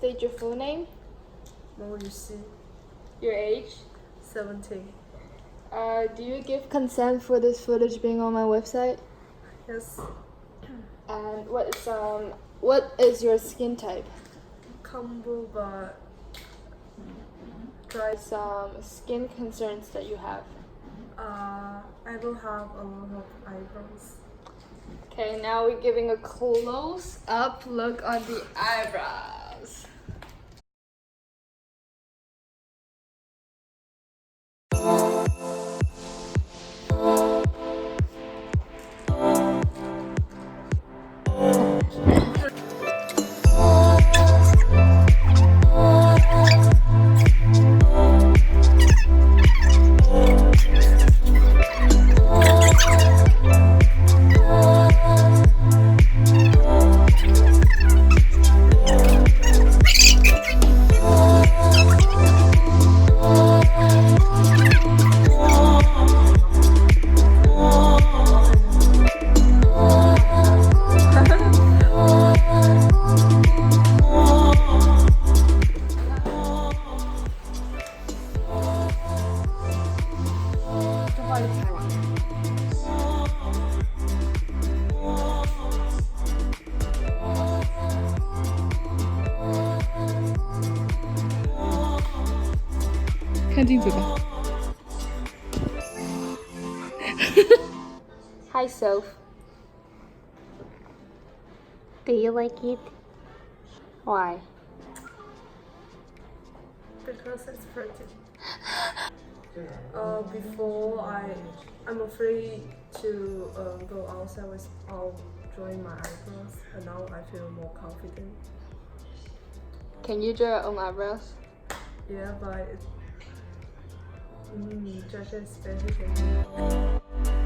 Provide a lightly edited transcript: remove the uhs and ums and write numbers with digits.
state your full name? Lolz. Your age? 17. Do you give consent for this footage being on my website? Yes. And what is your skin type? Combo but dry. Some skin concerns that you have. I don't have a lot of eyebrows. Okay, now we're giving a close-up look on the eyebrows. Hi, Soph. Do you like it? Why? Because it's pretty. Before I'm afraid to go outside without drawing my eyebrows, and now I feel more confident. Can you draw your own eyebrows? Yeah, but judges better than me.